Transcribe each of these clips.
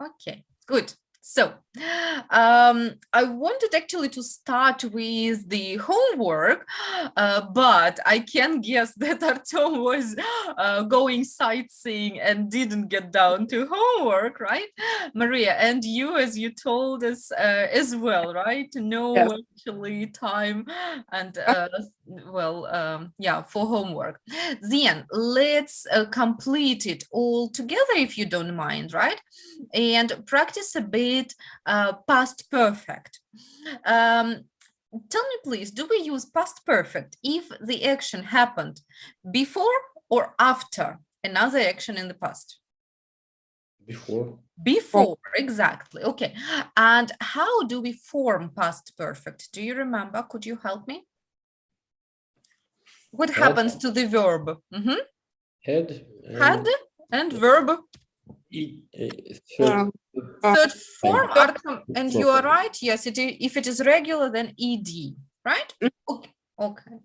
Okay, good. So I wanted actually to start with the homework, but I can guess that Artem was going sightseeing and didn't get down to homework, right? Maria, and you, as you told us as well, right? No Yes. actually time and yeah, for homework. Then let's complete it all together if you don't mind, right? And practice a bit past perfect. Tell me, please, do we use past perfect if the action happened before or after another action in the past? Before. Before, exactly. Okay. And how do we form past perfect? Do you remember? Could you help me? What happens to the verb? Had. Had and verb. Third form, Artem, and you are right. Yes, if it is regular, then ed, right? Okay. Okay,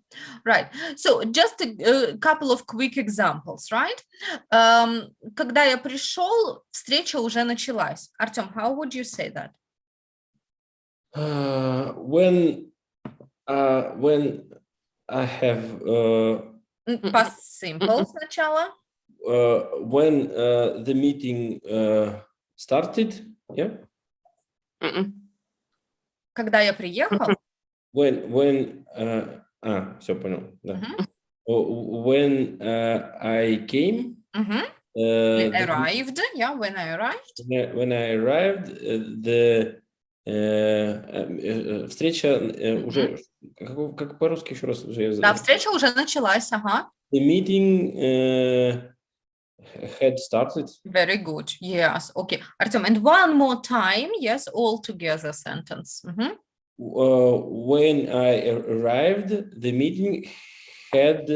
right. So just a couple of quick examples, right? Когда я пришел, встреча уже началась. Artem, how would you say that? When I have Past simple сначала. when the meeting started, yeah. Когда я приехал. When все понял, да. When I came. Arrived, yeah, when I arrived. When I arrived, the встреча уже, как по-русски еще раз? Да, встреча уже началась, ага. The meeting had started. Very good, yes, okay. Artem, and one more time, yes, all together sentence. When I arrived, the meeting had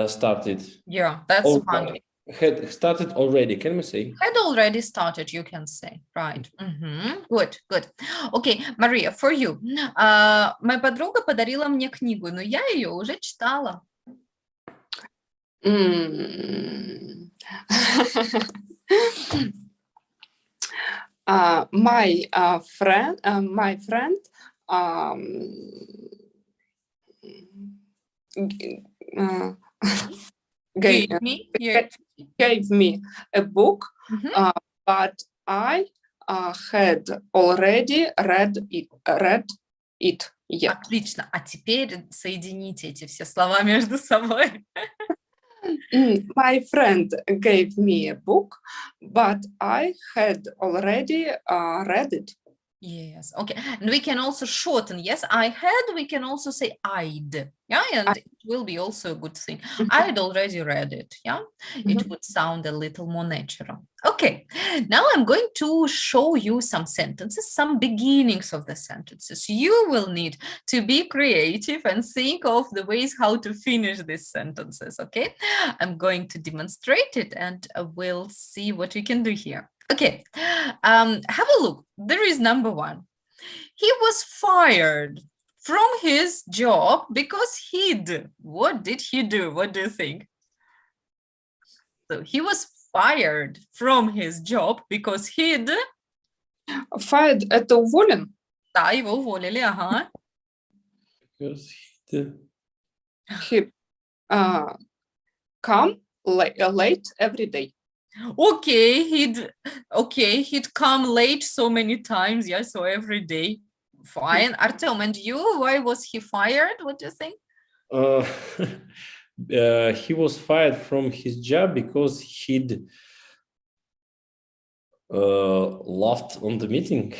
started. Yeah, that's one. Had started already, can we say? Had already started, you can say, right. Good, good. Okay, Maria, for you. Моя подруга подарила мне книгу, но я ее уже читала. My friend gave me a book, but I had already read it. Yeah. Отлично. А теперь соедините эти все слова между собой. My friend gave me a book, but I had already read it. Yes, okay. And we can also shorten, yes, I had, we can also say I'd, yeah, and it will be also a good thing. I'd already read it, yeah, it would sound a little more natural. Okay, now I'm going to show you some sentences, some beginnings of the sentences. You will need to be creative and think of the ways how to finish these sentences, okay? I'm going to demonstrate it and we'll see what we can do here. Okay, have a look. There is number one. He was fired from his job because he'd. What did he do? What do you think? So he was fired from his job because he'd. Fired — это уволен? Да, его уволили, ага. Because he come late every day. Okay, he'd come late so many times, yeah, so every day. Fine. Artem, and you, why was he fired? What do you think? He was fired from his job because he'd laughed on the meeting.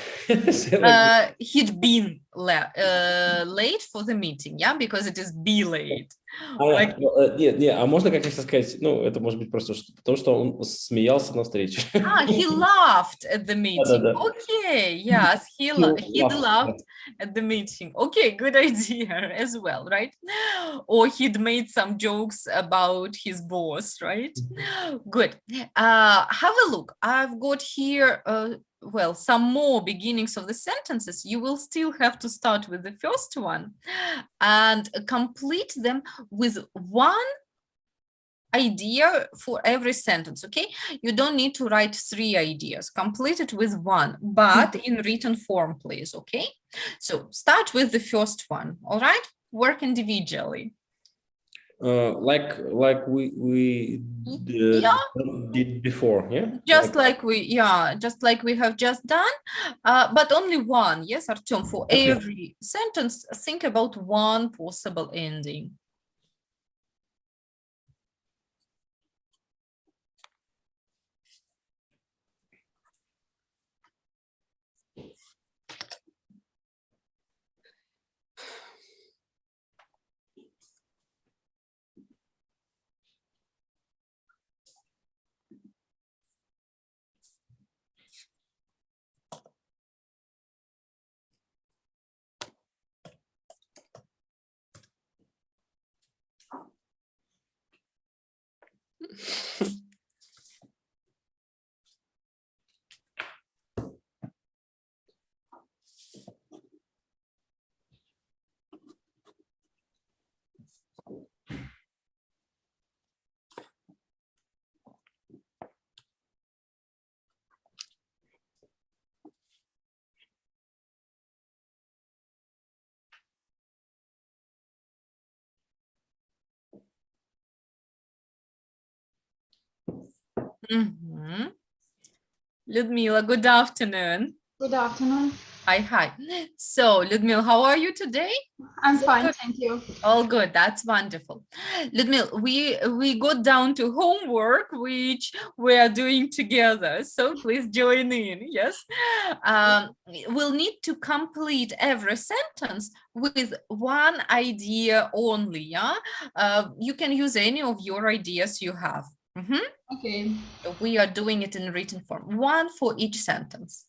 He'd been late for the meeting, yeah, because it is be late. А можно как-то сказать, ну, это может быть просто потому, что он смеялся на встрече. He laughed at the meeting. Okay, yes, he'd laughed at the meeting. Okay, good idea as well, right? Or he'd made some jokes about his boss, right? Good. Have a look. I've got here well, some more beginnings of the sentences. You will still have to start with the first one and complete them with one idea for every sentence, okay? You don't need to write 3 ideas. Complete it with 1, but in written form, please, okay? So start with the first one, all right? Work individually. Like we did before, yeah? Just like we have just done, but only one, yes, Artyom, for Okay. every sentence, think about one possible ending. Ludmila, good afternoon. Good afternoon. Hi. So, Ludmila, how are you today? I'm fine, thank you. All good, that's wonderful. Ludmila, we got down to homework, which we are doing together, so please join in, yes? We'll need to complete every sentence with one idea only, yeah? You can use any of your ideas you have. Okay. We are doing it in written form, one for each sentence.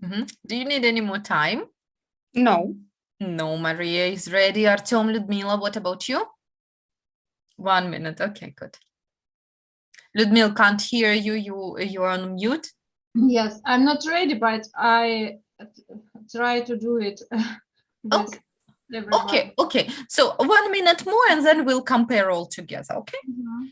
Do you need any more time? No. No, Maria is ready. Artyom, Ludmila, what about you? 1 minute. Okay, good. Ludmila can't hear you. You're on mute. Yes, I'm not ready, but I try to do it. with everyone. Okay. So 1 minute more and then we'll compare all together, okay? Mhm.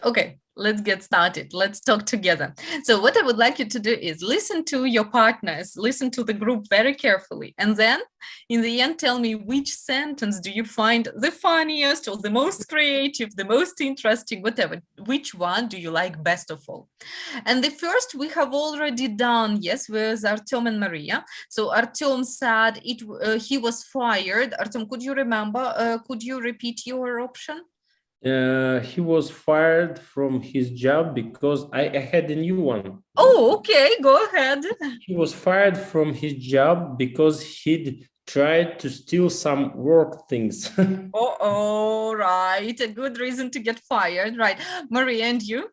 Okay, let's get started. Let's talk together. So what I would like you to do is listen to your partners, listen to the group very carefully. And then in the end, tell me which sentence do you find the funniest or the most creative, the most interesting, whatever. Which one do you like best of all? And the first we have already done, yes, with Artyom and Maria. So Artyom said he was fired. Artyom, could you remember? Could you repeat your option? He was fired from his job because I had a new one. Oh, okay, go ahead. He was fired from his job because he'd tried to steal some work things. Oh, right. A good reason to get fired, right? Maria, and you?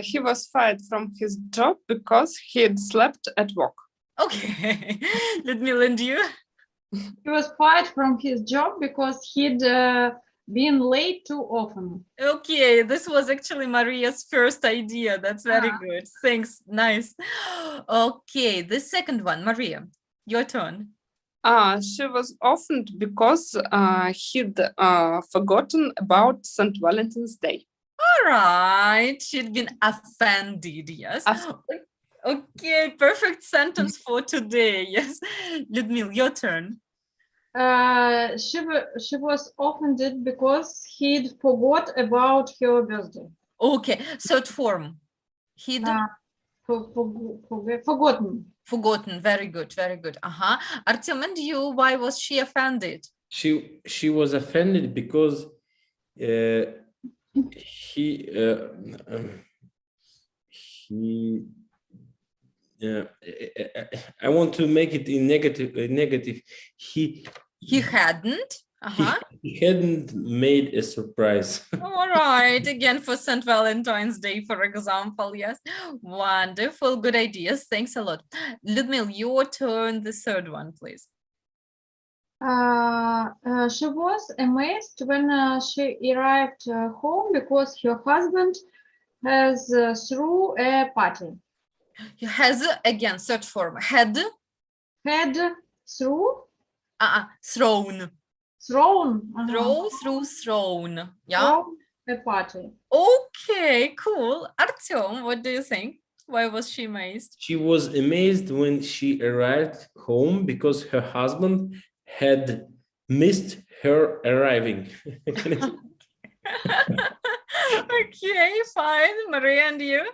He was fired from his job because he'd slept at work. Okay. Ludmila, and you? He was fired from his job because he'd been late too often. Okay, this was actually Maria's first idea. That's very good. Thanks. Nice. Okay, the second one, Maria, your turn. She was offended because he'd forgotten about St. Valentine's Day. All right, she'd been offended, yes. Okay, perfect sentence for today, yes. Ludmila, your turn. She was offended because he'd forgot about her birthday. Okay, third form. He'd Forgotten. forgotten. Very good, very good. Artyom, and you, why was she offended? She was offended because I want to make it in negative. He hadn't. He hadn't made a surprise. All right, again for St. Valentine's Day, for example. Yes, wonderful, good ideas. Thanks a lot. Ludmila, your turn. The third one, please. She was amazed when she arrived home because her husband has threw a party. Has, again, third form. Had threw. Thrown. Thrown. Thrown. Yeah. Thrown a party. Okay, cool. Artyom, what do you think? Why was she amazed? She was amazed when she arrived home because her husband had missed her arriving. Okay, fine. Maria, and you?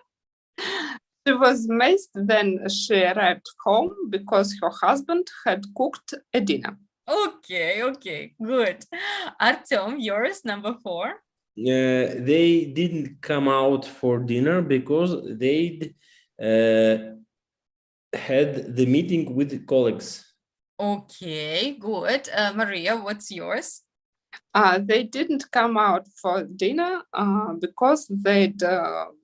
She was amazed when she arrived home because her husband had cooked a dinner. Okay, good. Artyom, yours, number 4. They didn't come out for dinner because they'd had the meeting with colleagues. Okay, good. Maria, what's yours? They didn't come out for dinner because they'd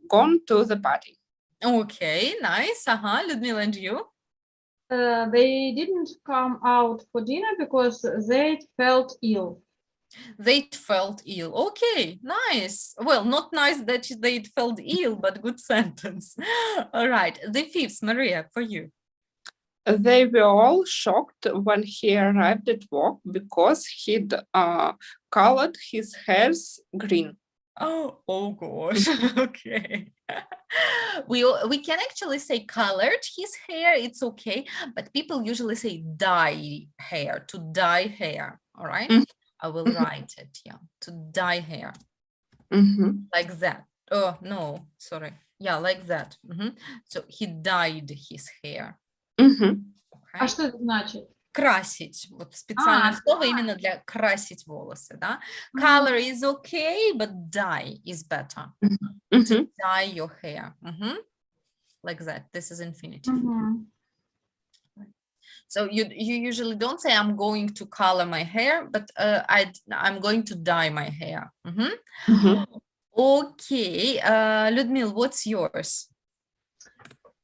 gone to the party. Okay, nice. Ludmila, and you? They didn't come out for dinner because they felt ill. They felt ill. Okay, nice. Well, not nice that they felt ill, but good sentence. All right. The fifth, Maria, for you. They were all shocked when he arrived at work because he'd colored his hairs green. Oh gosh. Okay. We can actually say colored his hair. It's okay, but people usually say dye hair, to dye hair. All right. Mhm. I will Mhm. write it. Yeah, to dye hair Mhm. like that. Oh no, sorry. Yeah, like that. So he dyed his hair. Mhm. А Okay. что это значит? Красить. Вот специальное слово именно для красить волосы, да? Color is okay, but dye is better. Mhm. Dye your hair. Like that. This is infinitive. Мгм. So you usually don't say I'm going to color my hair, but I'm going to dye my hair. Mhm. Okay, Ludmil, what's yours?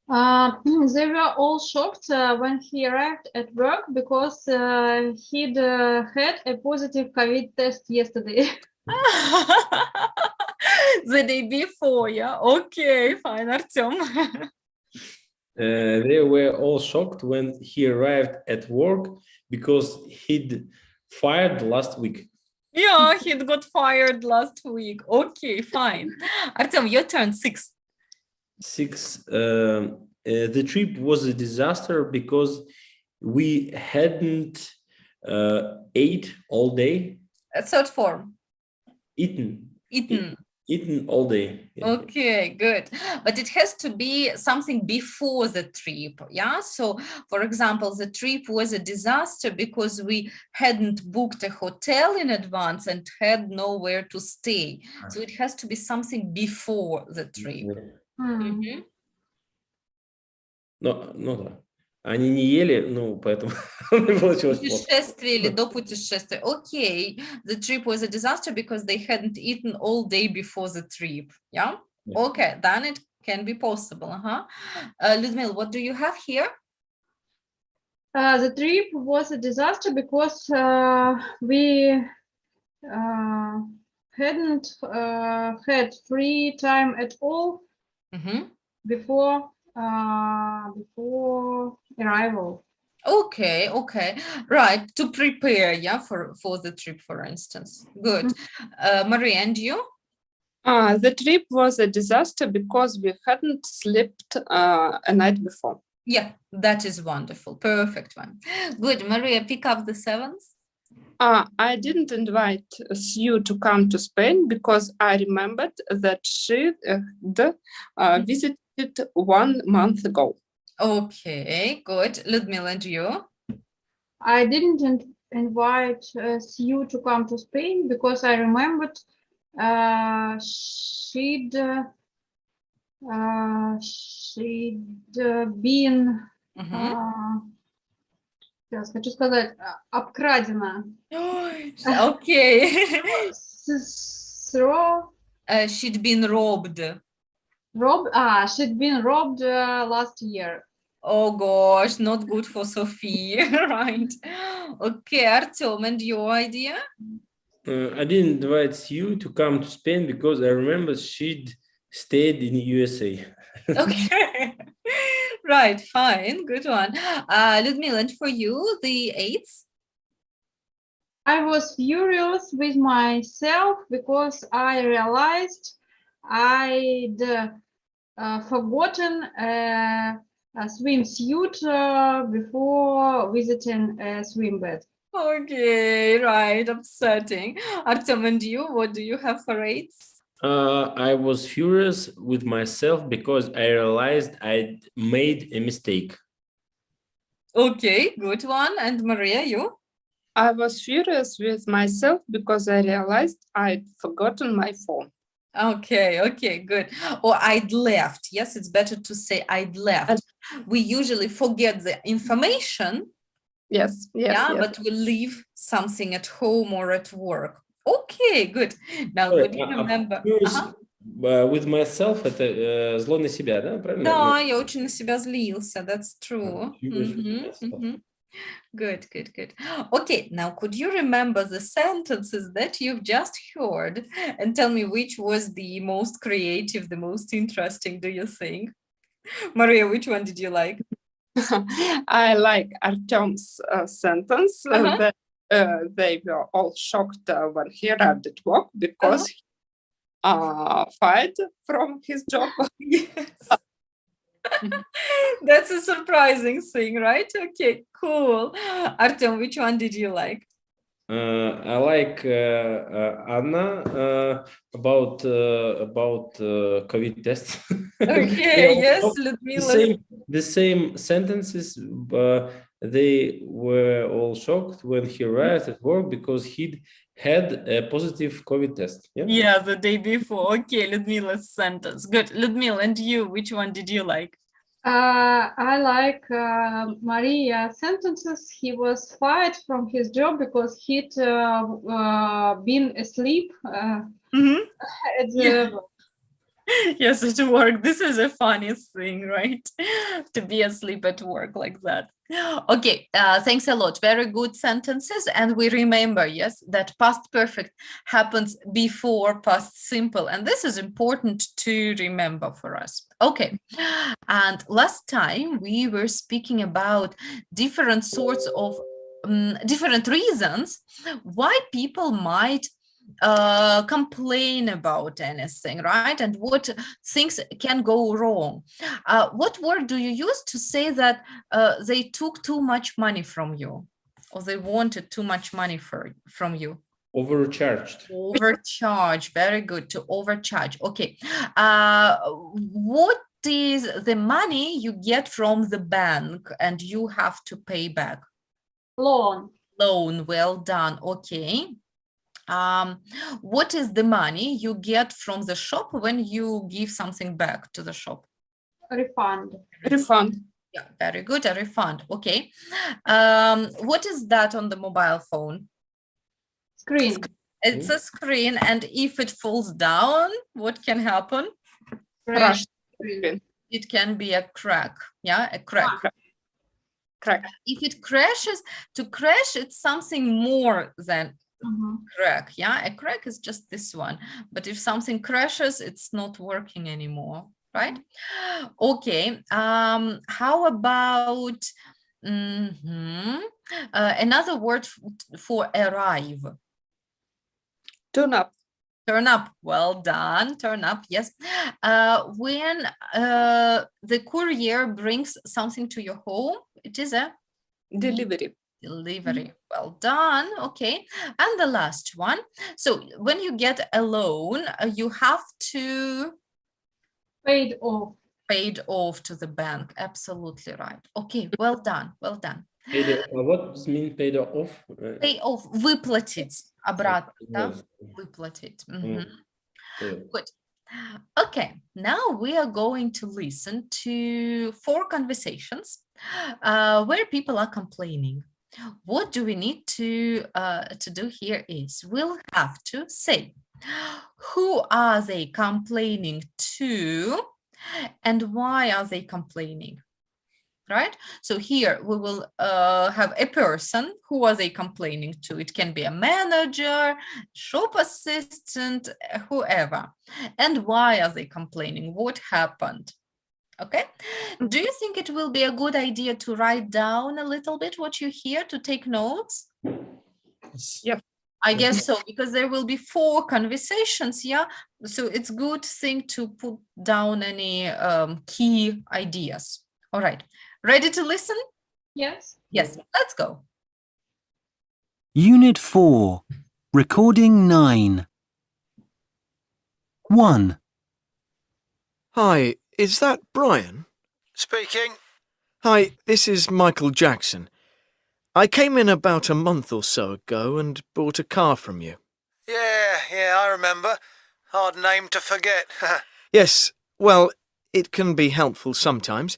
They were all shocked when he arrived at work because he'd had a positive COVID test yesterday. The day before, yeah. Okay, fine, Artyom. They were all shocked when he arrived at work because he'd fired last week. Yeah, he got fired last week. Okay, fine. Artyom, your turn, 6. 6. The trip was a disaster because we hadn't ate all day. Third form, Eaten eaten. all day. Yeah. Okay, good. But it has to be something before the trip. Yeah. So, for example, the trip was a disaster because we hadn't booked a hotel in advance and had nowhere to stay. So it has to be something before the trip. М. Ну да. Они не ели, ну, поэтому получилось плохо. Путешествие или до путешествия. Okay, the trip was a disaster because they hadn't eaten all day before the trip. Yeah. Yeah. Okay, then it can be possible. Ludmil, what do you have here? The trip was a disaster because we hadn't had free time at all before arrival. Okay, right, to prepare, yeah, for the trip, for instance. Good. Maria, and you? The trip was a disaster because we hadn't slept a night before. Yeah, that is wonderful. Perfect one. Good. Maria, pick up the 7th. I didn't invite Sue to come to Spain because I remembered that she visited 1 month ago. Okay, good. Ludmila, and you? I didn't invite Sue to come to Spain because I remembered she'd been сейчас хочу сказать обкрадена. Okay. She'd She'd been robbed. she'd been robbed last year. Oh gosh, not good for Sophie, right? Okay, Artyom, and your idea? I didn't invite you to come to Spain because I remember she'd stayed in USA. Okay, right, fine, good one. Ludmila, and for you, the 8th? I was furious with myself because I realized I'd forgotten a swimsuit before visiting a swim-bath. Okay, right, upsetting. Artyom, and you, what do you have for 8th? I was furious with myself because I realized I'd made a mistake. Okay, good one. And Maria, you? I was furious with myself because I realized I'd forgotten my phone. Okay, good. Or I'd left. Yes, it's better to say I'd left. We usually forget the information. Yes. But we leave something at home or at work. Okay, good. Now, Sorry, would you remember? Furious with myself, это зло на себя, да? Правильно? Да, я очень на себя злился. That's true. Furious with myself. Good, good, good. Okay, now could you remember the sentences that you've just heard and tell me which was the most creative, the most interesting, do you think? Maria, which one did you like? I like Artem's sentence Uh-huh. that they were all shocked when he arrived at work because he fired from his job. Yes. That's a surprising thing, right? Okay, cool. Artem, which one did you like? I like Anna about COVID test. Okay, yes, The Ludmila. the same sentences. They were all shocked when he arrived at work because he'd had a positive COVID test. Yeah. Yeah, the day before. Okay, Ludmila's sentence. Good. Ludmila, and you, which one did you like? I like Maria sentences. He was fired from his job because he'd been asleep Mhm. at Yeah. the Yes, at work. This is a funny thing, right? To be asleep at work like that. Okay, thanks a lot. Very good sentences. And we remember, yes, that past perfect happens before past simple. And this is important to remember for us. Okay. And last time we were speaking about different sorts of different reasons why people might complain about anything, right? And what things can go wrong. What word do you use to say that they took too much money from you, or they wanted too much money from you? Overcharged. Overcharge. Very good. To overcharge. Okay. What is the money you get from the bank and you have to pay back? loan. Loan. Well done. Okay. What is the money you get from the shop when you give something back to the shop? Refund. Refund. Yeah, very good. A refund. Okay. What is that on the mobile phone? Screen. It's a screen, and if it falls down, what can happen? Crash. Screen. It can be a crack. Yeah, a crack. Crack. If it crashes, to crash, it's something more than crack. Yeah, a crack is just this one. But if something crashes, it's not working anymore, right? Okay. How about another word for arrive? Turn up. Turn up. Well done. Turn up. Yes. When the courier brings something to your home, it is a Delivery. delivery. Well done. Okay. And the last one. So when you get a loan, you have to Paid off. paid off to the bank. Absolutely right. Okay. Well done. Well done. What does mean paid off? Pay off. Выплатить. Обратно. Да? Yes. Выплатить. Yeah. Good. Okay, now we are going to listen to 4 conversations where people are complaining. What do we need to do here is we'll have to say, who are they complaining to and why are they complaining? Right? So here we will have a person. Who are they complaining to? It can be a manager, shop assistant, whoever. And why are they complaining? What happened? Okay. Do you think it will be a good idea to write down a little bit what you hear, to take notes? Yes. I guess so, because there will be 4 conversations, yeah? So it's good thing to put down any key ideas. All right. Ready to listen? Yes. Yes, let's go. Unit 4, Recording 9. 1. Hi, is that Brian? Speaking. Hi, this is Michael Jackson. I came in about a month or so ago and bought a car from you. Yeah, I remember. Hard name to forget. Yes, well, it can be helpful sometimes.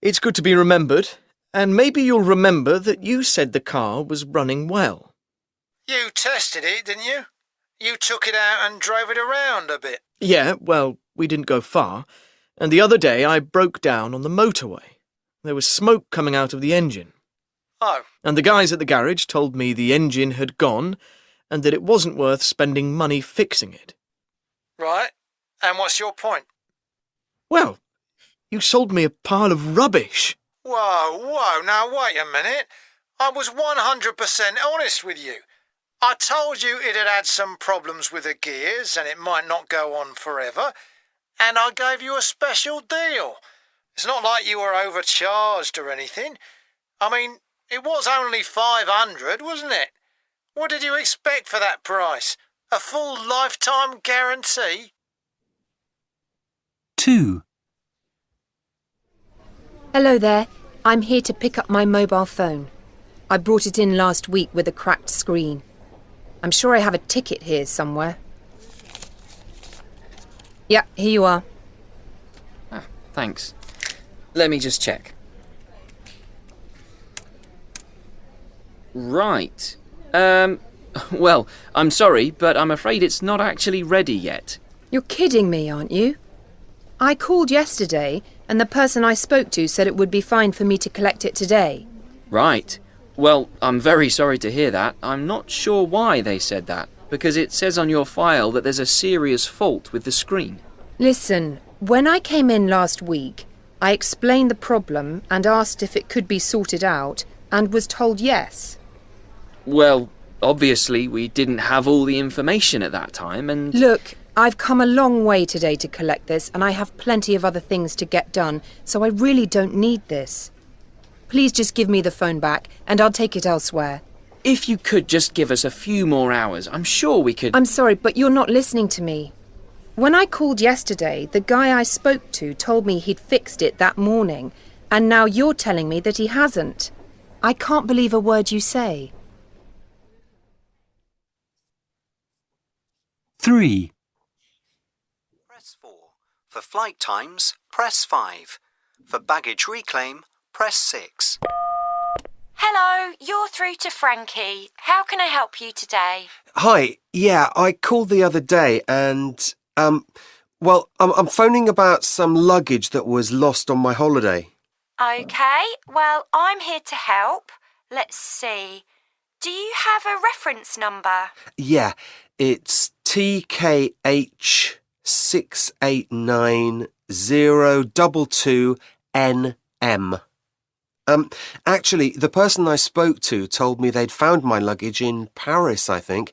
It's good to be remembered, and maybe you'll remember that you said the car was running well. You tested it, didn't you? You took it out and drove it around a bit. Yeah, well, we didn't go far, and the other day I broke down on the motorway. There was smoke coming out of the engine. Oh, And the guys at the garage told me the engine had gone and that it wasn't worth spending money fixing it. right. And what's your point? Well, you sold me a pile of rubbish. Whoa, now wait a minute. I was 100% honest with you. I told you it had had some problems with the gears and it might not go on forever, and I gave you a special deal. It's not like you were overcharged or anything. I mean, it was only 500, wasn't it? What did you expect for that price? A full lifetime guarantee? 2. Hello there. I'm here to pick up my mobile phone. I brought it in last week with a cracked screen. I'm sure I have a ticket here somewhere. Yeah, here you are. Thanks. Let me just check. Right. Well, I'm sorry, but I'm afraid it's not actually ready yet. You're kidding me, aren't you? I called yesterday, and the person I spoke to said it would be fine for me to collect it today. Right. Well, I'm very sorry to hear that. I'm not sure why they said that, because it says on your file that there's a serious fault with the screen. Listen, when I came in last week, I explained the problem and asked if it could be sorted out, and was told yes. Well, obviously we didn't have all the information at that time, and... Look, I've come a long way today to collect this, and I have plenty of other things to get done, so I really don't need this. Please just give me the phone back, and I'll take it elsewhere. If you could just give us a few more hours, I'm sure we could... I'm sorry, but you're not listening to me. When I called yesterday, the guy I spoke to told me he'd fixed it that morning, and now you're telling me that he hasn't. I can't believe a word you say. 3. Press 4. For flight times, press 5. For baggage reclaim, press 6. Hello, you're through to Frankie. How can I help you today? Hi, yeah, I called the other day and, well, I'm phoning about some luggage that was lost on my holiday. Okay, well, I'm here to help. Let's see. Do you have a reference number? Yeah, it's TKH689022NM. Actually, the person I spoke to told me they'd found my luggage in Paris, I think,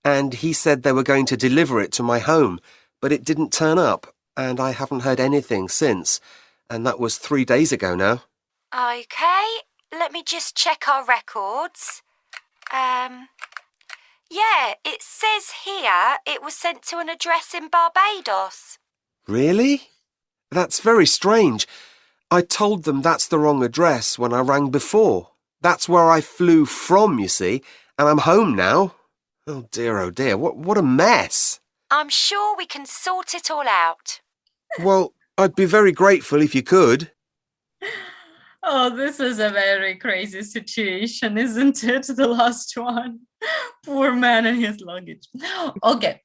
and he said they were going to deliver it to my home, but it didn't turn up, and I haven't heard anything since, and that was 3 days ago now. Okay, let me just check our records. Yeah, it says here it was sent to an address in Barbados. Really? That's very strange. I told them that's the wrong address when I rang before. That's where I flew from, you see, and I'm home now. Oh dear, what a mess. I'm sure we can sort it all out. Well, I'd be very grateful if you could. Oh, this is a very crazy situation, isn't it? The last one. Poor man and his luggage. Okay,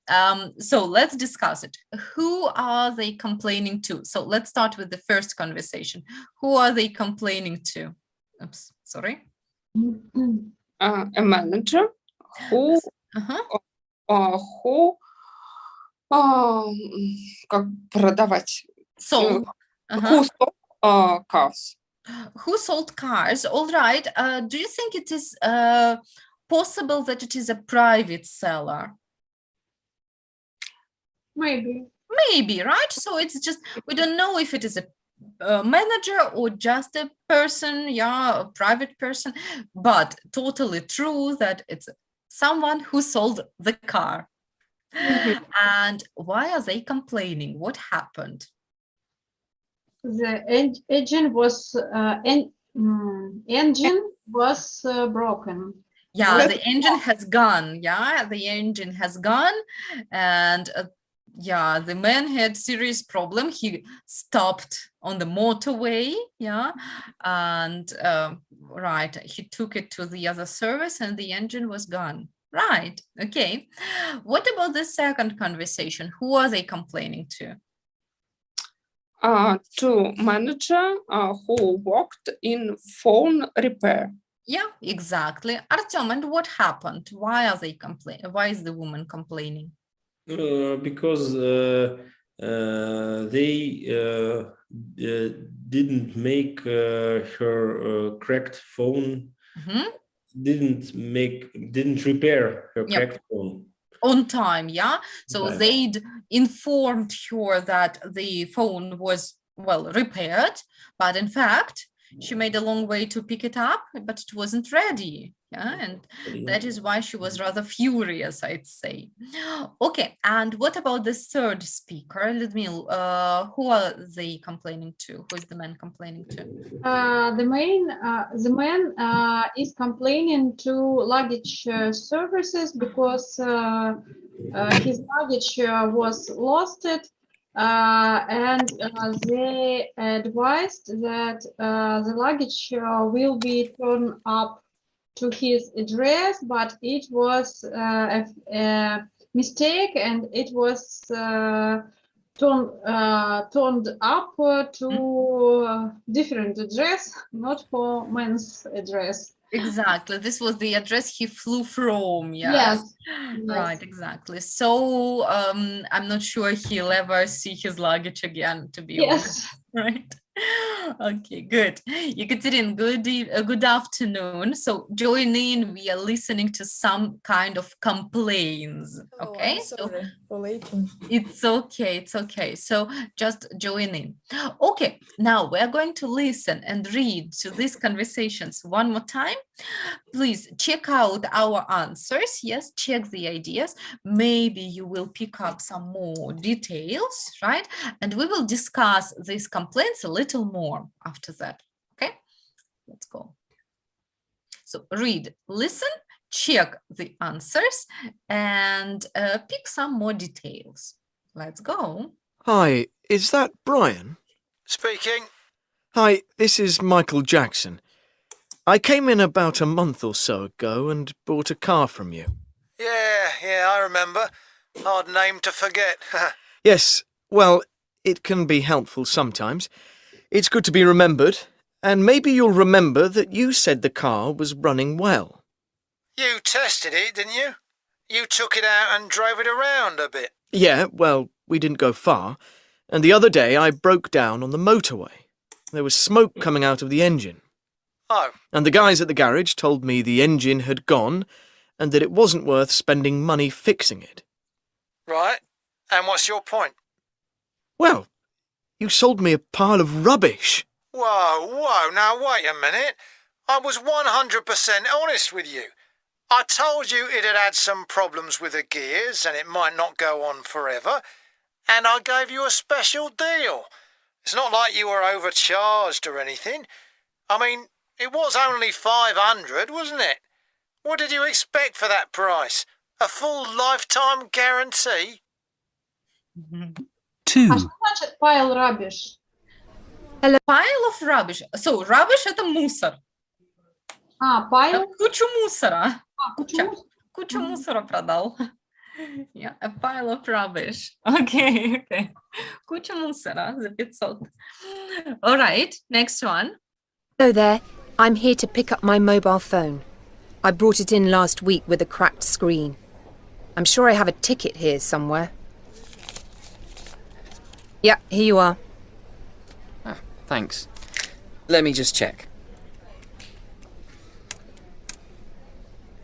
so let's discuss it. Who are they complaining to? So let's start with the first conversation. Who are they complaining to? Oops, sorry. A manager who как продавать? Sold. Who sold cars? Who sold cars? All right. Do you think it is possible that it is a private seller? Maybe. Maybe, right? So it's just, we don't know if it is a manager or just a person, yeah, a private person, but totally true that it's someone who sold the car. And why are they complaining? What happened? The engine was broken. Yeah, the engine has gone. Yeah, the engine has gone, and yeah, the man had serious problem. He stopped on the motorway. Yeah, and right, he took it to the other service, and the engine was gone. Right. Okay. What about the second conversation? Who are they complaining to? To manager who worked in phone repair. Yeah, exactly. Artyom, and what happened? Why are they complaining? Why is the woman complaining? Because they didn't make her cracked phone, Mhm. didn't repair her Yep. cracked phone. On time, yeah? So Right. they'd informed her that the phone was, well, repaired, but in fact, she made a long way to pick it up, but it wasn't ready. Yeah, and that is why she was rather furious, I'd say. Okay, and what about the third speaker, Ludmil? Who are they complaining to? Who is the man complaining to? The man is complaining to luggage services because his luggage was lost, and they advised that the luggage will be turned up to his address, but it was a mistake, and it was turned up to different address, not for man's address. Exactly. This was the address he flew from. Yeah. Yes. Right, exactly. So I'm not sure he'll ever see his luggage again, to be honest. Right. Okay, good. Ekaterina, good afternoon. So join in. We are listening to some kind of complaints. Okay. I'm sorry for waiting. It's okay. It's okay. So just join in. Okay. Now we're going to listen and read to these conversations one more time. Please check out our answers. Yes, check the ideas. Maybe you will pick up some more details, right? And we will discuss these complaints a little more after that. Okay, let's go. So read, listen, check the answers, and pick some more details. Let's go. Hi, is that Brian? Speaking. Hi, this is Michael Jackson. I came in about a month or so ago and bought a car from you. Yeah, I remember. Hard name to forget. Yes, well, it can be helpful sometimes. It's good to be remembered, and maybe you'll remember that you said the car was running well. You tested it, didn't you? You took it out and drove it around a bit. Yeah, well, we didn't go far, and the other day I broke down on the motorway. There was smoke coming out of the engine. Oh. And the guys at the garage told me the engine had gone and that it wasn't worth spending money fixing it. Right. And what's your point? Well, you sold me a pile of rubbish. Whoa, now wait a minute. I was 100% honest with you. I told you it had had some problems with the gears and it might not go on forever, and I gave you a special deal. It's not like you were overcharged or anything. I mean, it was only 500, wasn't it? What did you expect for that price? A full lifetime guarantee? 2. А что значит pile rubbish? Pile of rubbish. So, rubbish – это мусор. Pile? Кучу мусора. Кучу мусора продал. Yeah, a pile of rubbish. Okay. Кучу мусора за 500. All right, next one. Hello there. I'm here to pick up my mobile phone. I brought it in last week with a cracked screen. I'm sure I have a ticket here somewhere. Yeah, here you are. Thanks. Let me just check.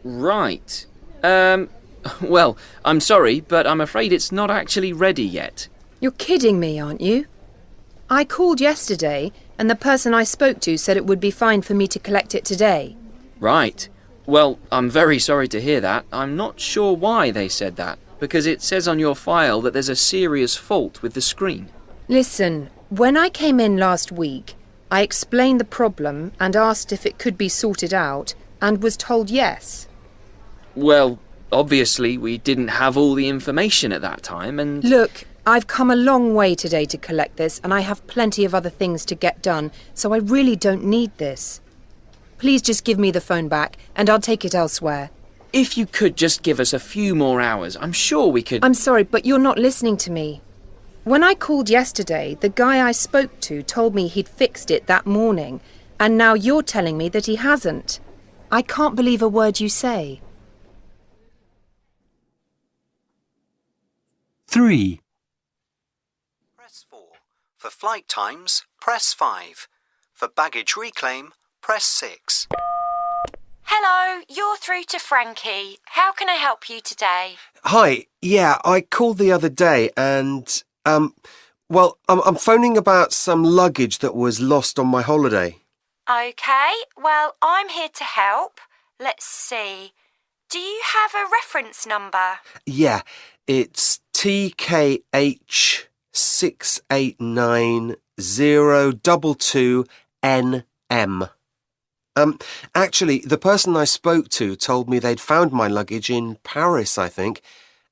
Right. Well, I'm sorry, but I'm afraid it's not actually ready yet. You're kidding me, aren't you? I called yesterday, and the person I spoke to said it would be fine for me to collect it today. Right. Well, I'm very sorry to hear that. I'm not sure why they said that, because it says on your file that there's a serious fault with the screen. Listen, when I came in last week, I explained the problem and asked if it could be sorted out, and was told yes. Well, obviously we didn't have all the information at that time, and... Look, I've come a long way today to collect this, and I have plenty of other things to get done, so I really don't need this. Please just give me the phone back, and I'll take it elsewhere. If you could just give us a few more hours, I'm sure we could... I'm sorry, but you're not listening to me. When I called yesterday, the guy I spoke to told me he'd fixed it that morning, and now you're telling me that he hasn't. I can't believe a word you say. 3. Press 4. For flight times, press 5. For baggage reclaim, press 6. Hello, you're through to Frankie. How can I help you today? Hi, yeah, I called the other day and, well, I'm phoning about some luggage that was lost on my holiday. Okay, well, I'm here to help. Let's see. Do you have a reference number? Yeah, it's TKH689022NM. Actually, the person I spoke to told me they'd found my luggage in Paris, I think,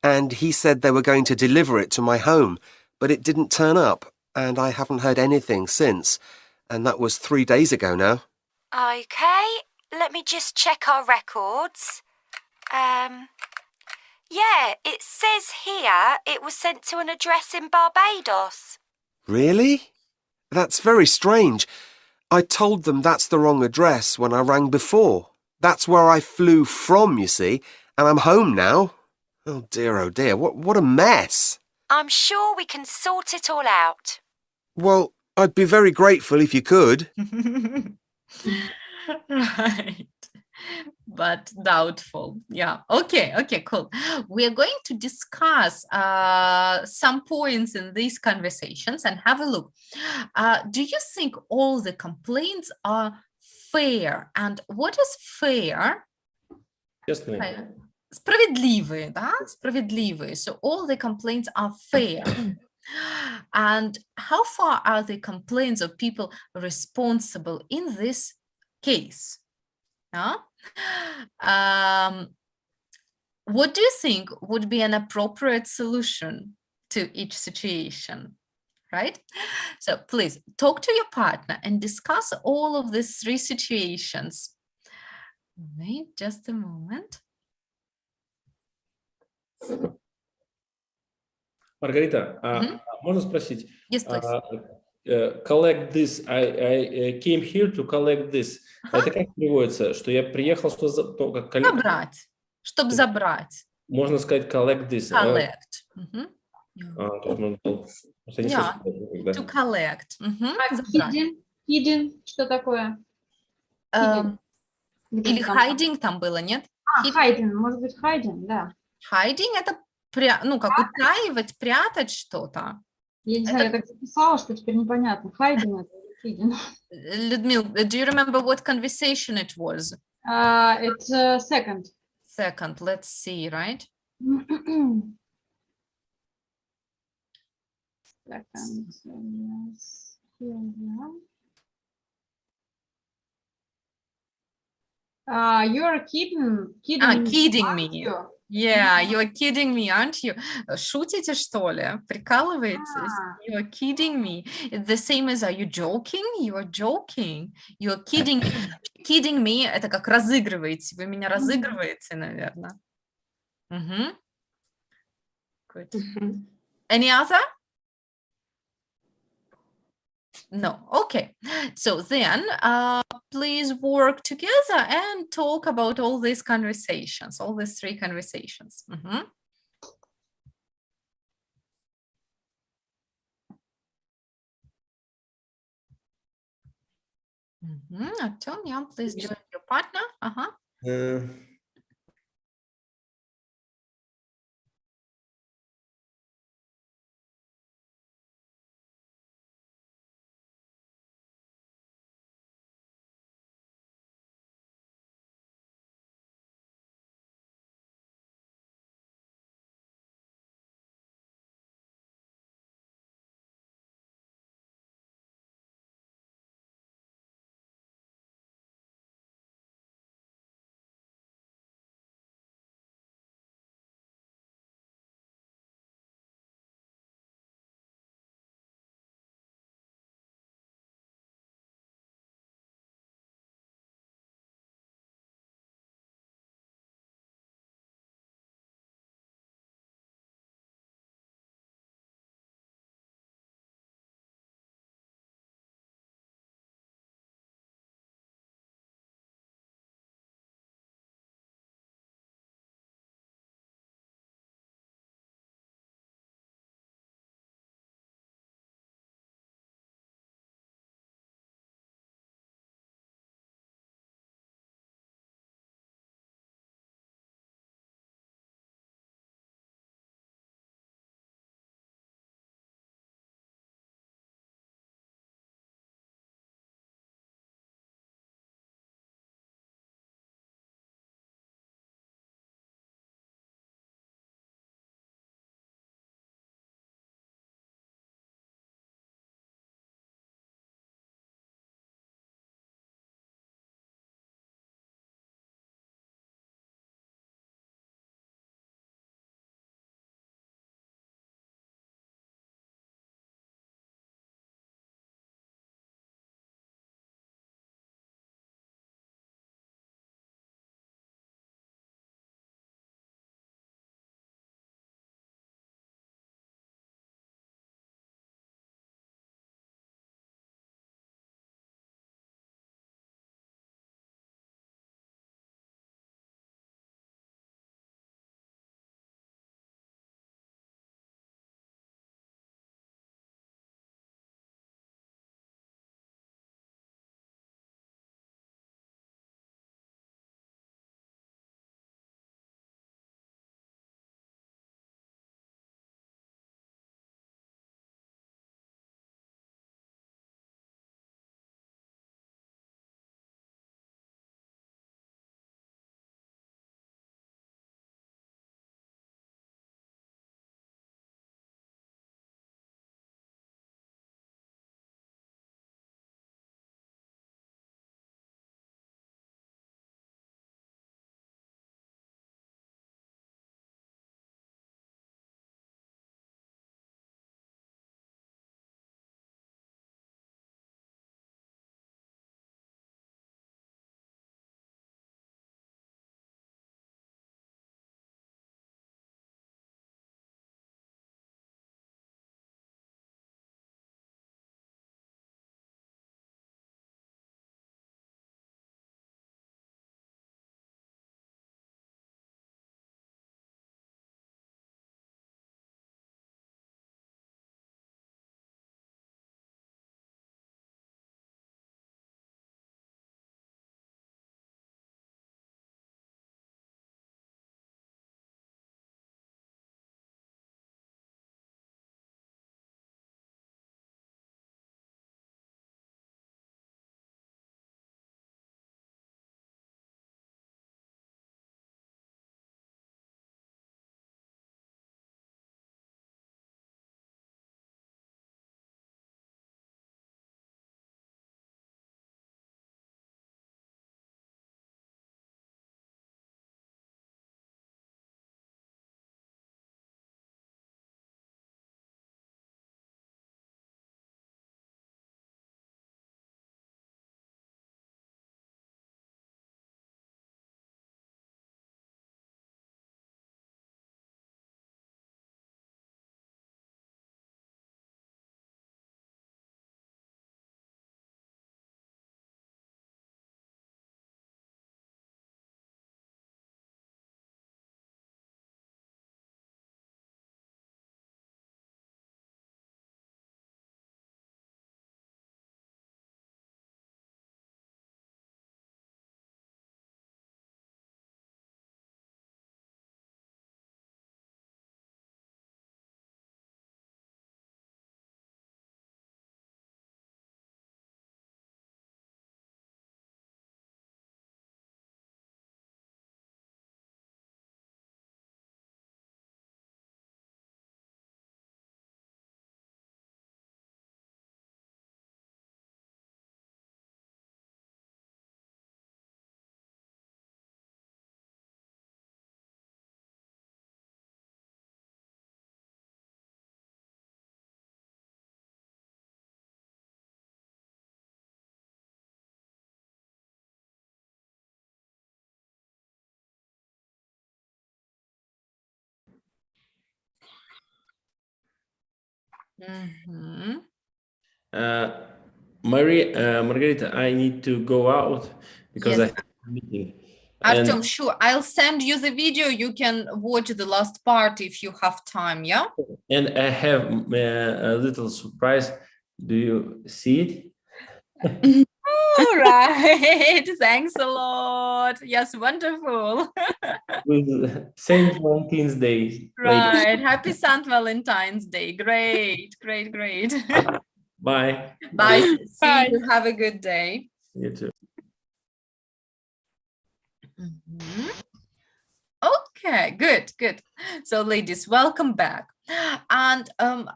and he said they were going to deliver it to my home, but it didn't turn up, and I haven't heard anything since, and that was 3 days ago now. Okay, let me just check our records. Yeah, it says here it was sent to an address in Barbados. Really? That's very strange. I told them that's the wrong address when I rang before. That's where I flew from, you see, and I'm home now. Oh dear, what a mess. I'm sure we can sort it all out. Well, I'd be very grateful if you could. Right. But doubtful. Yeah. Okay. Cool. We are going to discuss some points in these conversations and have a look. Do you think all the complaints are fair? And what is fair? Честные. Справедливые, да? Справедливые. So all the complaints are fair. And how far are the complaints of people responsible in this case? Yeah? What do you think would be an appropriate solution to each situation? Right? So please talk to your partner and discuss all of these 3 situations. Wait just a moment. Маргарита, можно спросить? Yes, please. Collect this. I came here to collect this. Это как переводится? Что я приехал, что Забрать. Чтобы забрать. Можно сказать collect this. Collect. Yeah. To collect. Hidden, что такое? Или hiding там было, нет? Hiding, может быть, hiding, да. Hiding — это как утаивать, прятать что-то. Я не знаю, я так записала, что теперь непонятно. Hiding это hidden. Людмила, do you remember what conversation it was? It's second. Second, let's see, right? Second, yes. Here we are. You're kidding me. Yeah, you're kidding me, aren't you? Шутите, что ли? Прикалываетесь? You're kidding me. It's the same as, are you joking? You're joking. You're kidding me. Kidding me — это как разыгрываете. Вы меня разыгрываете, наверное. Good. Any other? No. Okay. So then, please work together and talk about all these conversations, all these 3 conversations. Artyom, please join your partner. Mhm. Margarita, I need to go out because I Yes. have a meeting. Artem, And, sure. I'll send you the video. You can watch the last part if you have time, yeah? and I have a little surprise. Do you see it? All right. Thanks a lot. Yes, wonderful. With Saint Valentine's Day. Right. Happy St. Valentine's Day. Great, great, great. Bye. Bye. See Bye. you. Have a good day. You too. Mhm. Okay, good, good. So, ladies, welcome back. And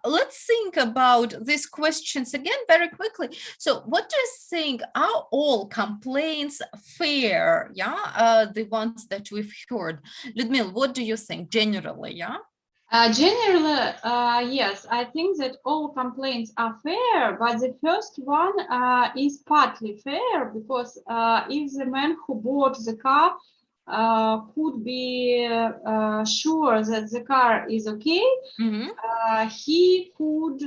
let's think about these questions again very quickly. So, what do you think? Are all complaints fair? Yeah, the ones that we've heard. Ludmila, what do you think generally? Yeah. Generally, yes, I think that all complaints are fair, but the first one is partly fair because if the man who bought the car could be sure that the car is okay, he could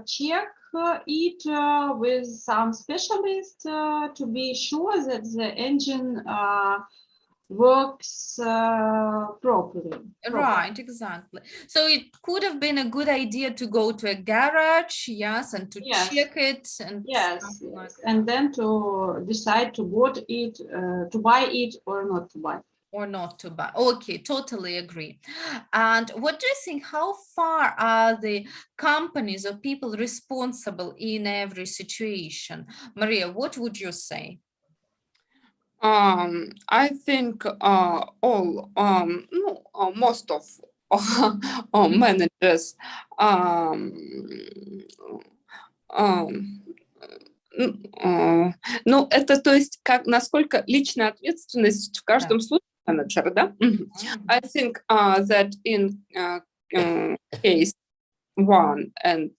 check it with some specialist to be sure that the engine works properly. Right, exactly. So it could have been a good idea to go to a garage, yes, and to check it and yes, stuff like and then to decide to buy it or not to buy. or not to buy. Okay, totally agree. And what do you think? How far are the companies or people responsible in every situation? Maria, what would you say? I think most of managers ну, это то есть как насколько личная ответственность в каждом случае менеджера, да? I think that in case one and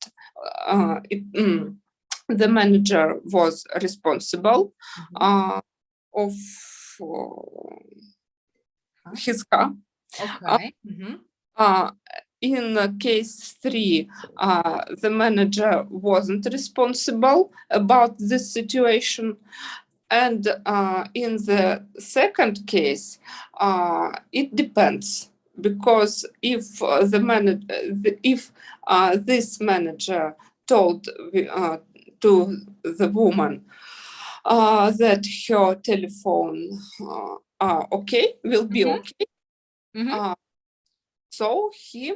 the manager was responsible of his car. Okay. In case 3, the manager wasn't responsible about this situation. And in the second case, it depends. Because if this manager told to the woman that her telephone will be okay, so he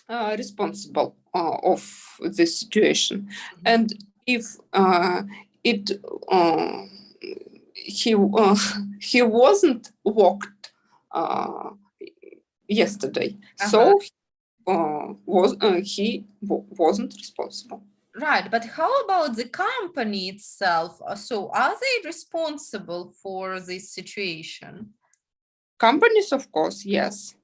responsible of this situation. And if he wasn't worked yesterday, so he wasn't responsible. Right, but how about the company itself? So are they responsible for this situation? Companies, of course, yes.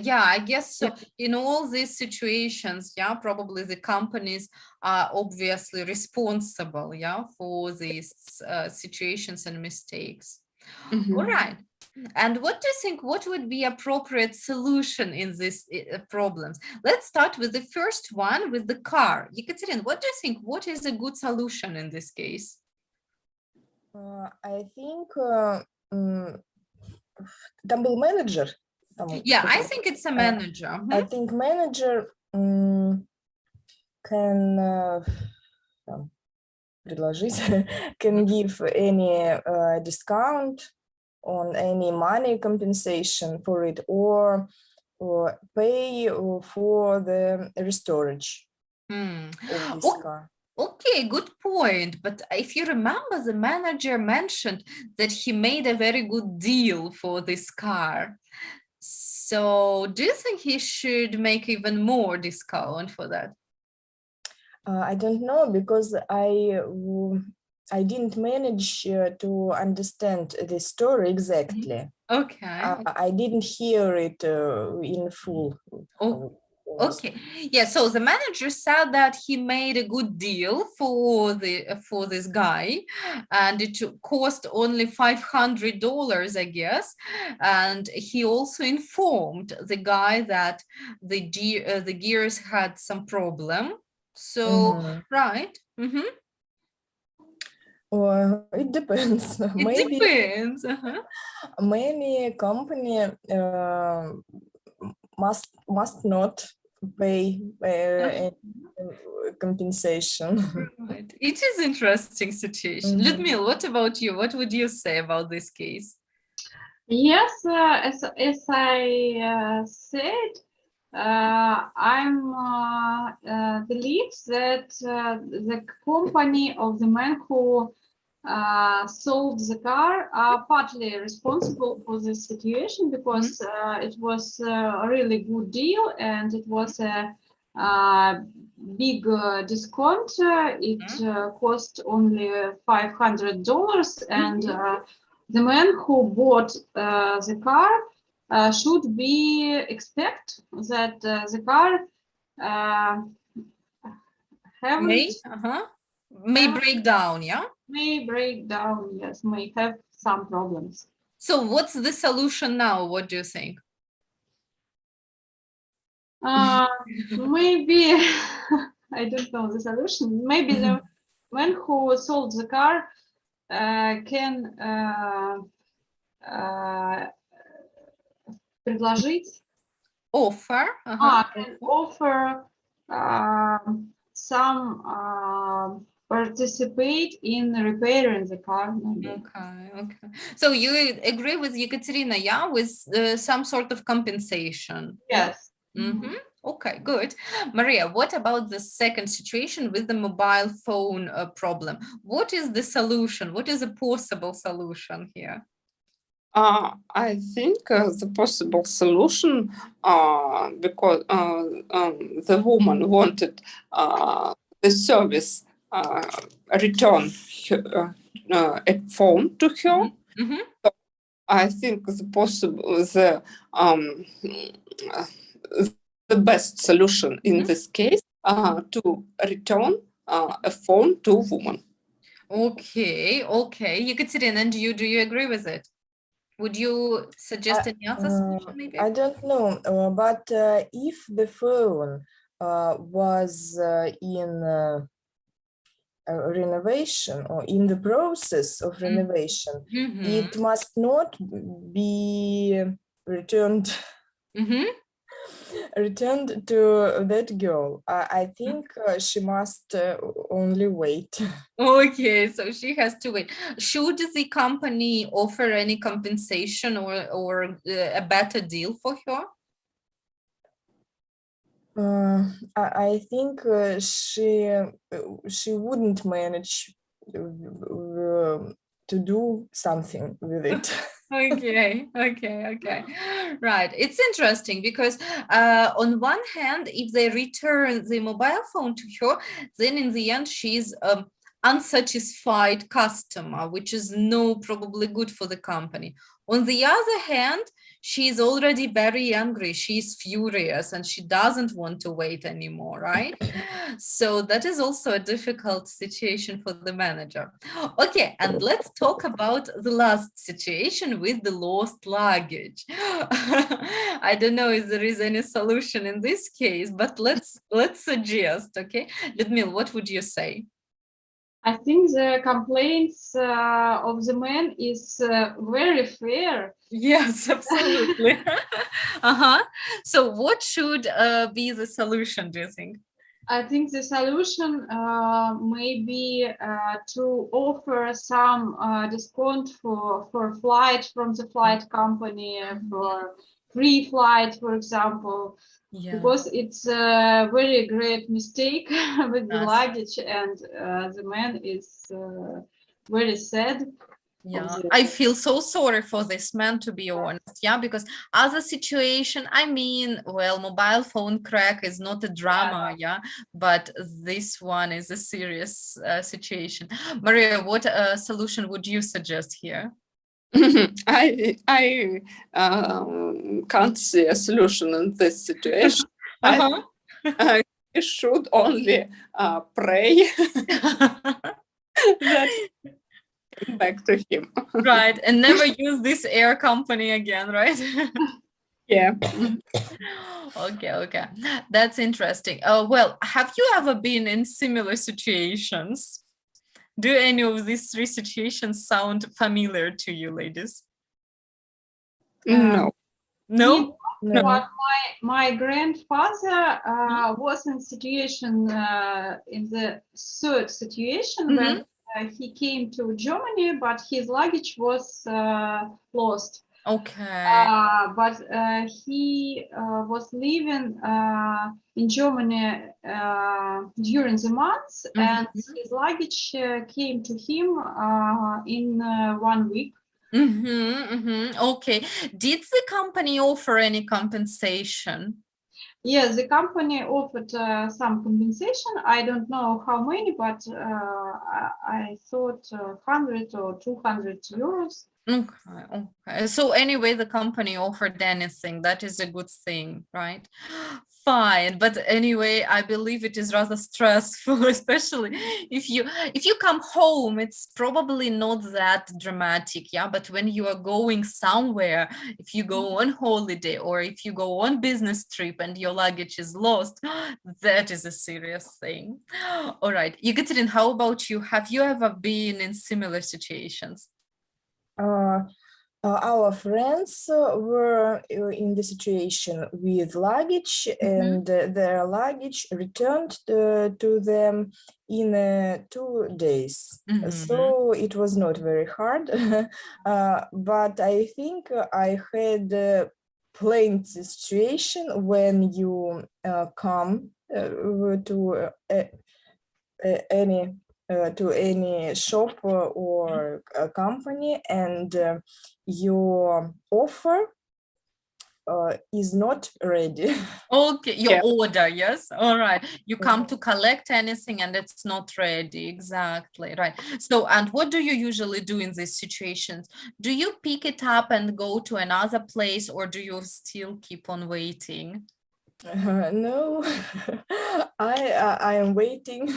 Yeah, I guess so. In all these situations, yeah, probably the companies are obviously responsible, yeah, for these situations and mistakes. All right. And what do you think, what would be appropriate solution in these problems? Let's start with the first one, with the car. Yekaterina, what do you think, what is a good solution in this case? I think там был менеджер. Yeah, I think it's a manager. I think manager can предложить, can give any discount on any money compensation for it or pay for the storage of this car. Okay, good point. But if you remember, the manager mentioned that he made a very good deal for this car. So do you think he should make even more discount for that? I don't know, because I didn't manage to understand the story exactly. Okay. I didn't hear it in full. Okay, yeah, so the manager said that he made a good deal for this guy, and it cost only $500, I guess. And he also informed the guy that the gears had some problem. So, right. Or it depends. It depends. Many company must not pay any compensation. Right. It is interesting situation. Ludmila, what about you? What would you say about this case? Yes, as I said, I'm believe that the company of the man who sold the car are partly responsible for this situation, because it was a really good deal and it was a big discount. It cost only $500, and the man who bought the car should be expect that the car may break down, yeah? May break down, yes, may have some problems. So what's the solution now? What do you think? Maybe, I don't know the solution. Maybe the man who sold the car can предложить, offer, can offer some participate in repairing the car. Maybe. Okay. So you agree with Ekaterina, yeah, with some sort of compensation? Yes. Okay, good. Maria, what about the second situation with the mobile phone problem? What is the solution? What is a possible solution here? I think the possible solution, because the woman wanted the service return a phone to her. So I think the best solution in this case to return a phone to a woman. Okay. Ekaterina, do you agree with it? Would you suggest any other solution maybe? I don't know, but if the phone was in renovation or in the process of renovation, it must not be returned to that girl. I think she must only wait. Okay, so she has to wait. Should the company offer any compensation or a better deal for her? I think she wouldn't manage to do something with it. Okay. Right. It's interesting because on one hand, if they return the mobile phone to her, then in the end, she's unsatisfied customer, which is probably good for the company. On the other hand, she's already very angry. She's furious and she doesn't want to wait anymore, right? So that is also a difficult situation for the manager. Okay, and let's talk about the last situation with the lost luggage. I don't know if there is any solution in this case, but let's suggest, okay? Ludmila, what would you say? I think the complaints of the man is very fair. Yes, absolutely. So what should be the solution, do you think? I think the solution may be to offer some discount for flight from the flight company, for free flight, for example. Yeah. Because it's a very great mistake with the luggage, and the man is very sad. Yeah, I feel so sorry for this man, to be honest. Yeah, because other situation, I mean, well, mobile phone crack is not a drama, yeah, but this one is a serious situation. Maria, what solution would you suggest here? I can't see a solution in this situation. You should only pray that came back to him. Right, and never use this air company again, right? Yeah. Okay. That's interesting. Well, have you ever been in similar situations? Do any of these three situations sound familiar to you, ladies? No. No? No. But my grandfather was in situation in the third situation when he came to Germany, but his luggage was lost. Okay. But he was living in Germany during the months, and his luggage came to him in 1 week. Okay. Did the company offer any compensation? Yes, the company offered some compensation. I don't know how many, but I thought 100 or 200 euros. Okay. So anyway, the company offered anything. That is a good thing, right? Fine. But anyway, I believe it is rather stressful, especially if you come home, it's probably not that dramatic, yeah. But when you are going somewhere, if you go on holiday or if you go on business trip and your luggage is lost, that is a serious thing. All right. Yekaterina, how about you? Have you ever been in similar situations? Our friends were in the situation with luggage, and their luggage returned to them in 2 days. So it was not very hard, but I think I had plenty situation when you come to any shop or a company, and your offer is not ready. Okay, your order, yes. All right. You come to collect anything and it's not ready. Exactly. Right. So, and what do you usually do in these situations? Do you pick it up and go to another place, or do you still keep on waiting? No, I am waiting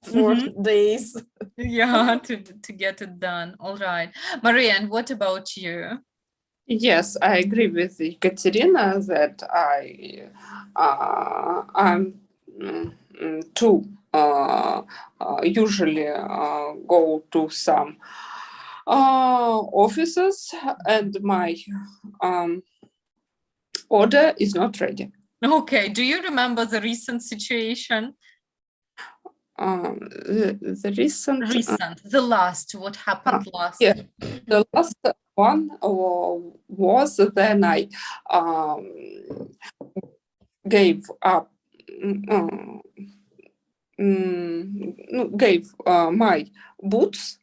for days. Yeah, to get it done. All right. Maria, and what about you? Yes, I agree with Ekaterina that I'm too usually go to some offices and my order is not ready. Okay. Do you remember the recent situation? The recent, the last, what happened last? Yeah, the last one was then I gave up, gave my boots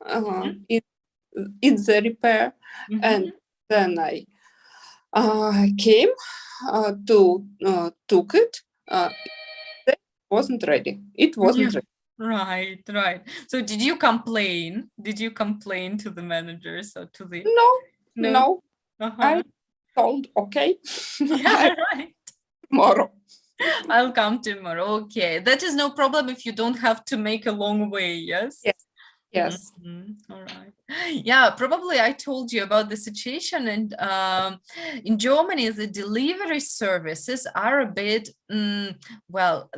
in the repair, and then I came to took it. It wasn't ready. It wasn't ready. Right. So did you complain? Did you complain to the managers or to the... No. I told, okay. Yeah, right. Tomorrow. I'll come tomorrow. Okay. That is no problem if you don't have to make a long way, yes? Yes. All right. Yeah, probably I told you about the situation, and in Germany, the delivery services are a bit, well,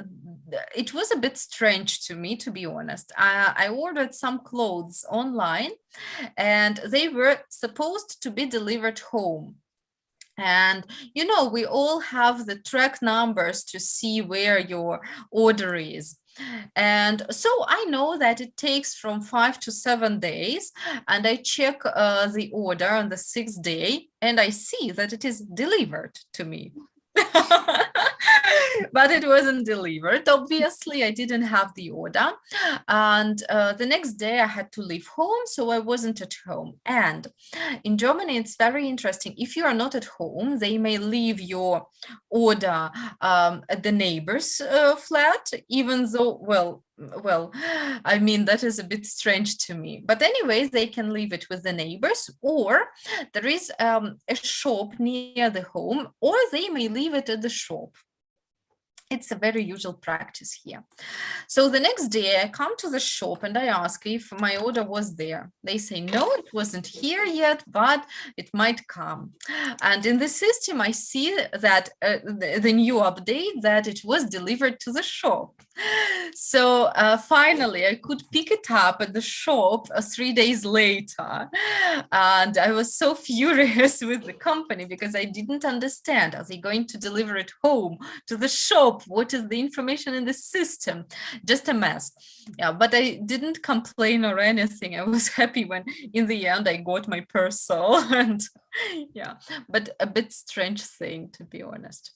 it was a bit strange to me, to be honest. I ordered some clothes online, and they were supposed to be delivered home. And, you know, we all have the track numbers to see where your order is. And so I know that it takes from 5 to 7 days, and I check the order on the 6th day, and I see that it is delivered to me. But it wasn't delivered. Obviously, I didn't have the order. And the next day I had to leave home, so I wasn't at home. And in Germany, it's very interesting. If you are not at home, they may leave your order at the neighbor's flat, even though, well, I mean, that is a bit strange to me. But anyways, they can leave it with the neighbors, or there is a shop near the home, or they may leave it at the shop. It's a very usual practice here. So the next day I come to the shop and I ask if my order was there. They say, no, it wasn't here yet, but it might come. And in the system, I see that the new update that it was delivered to the shop. So finally, I could pick it up at the shop 3 days later. And I was so furious with the company because I didn't understand. Are they going to deliver it home to the shop? What is the information in the system? Just a mess. Yeah, but I didn't complain or anything. I was happy when in the end I got my parcel. And yeah, but a bit strange thing, to be honest.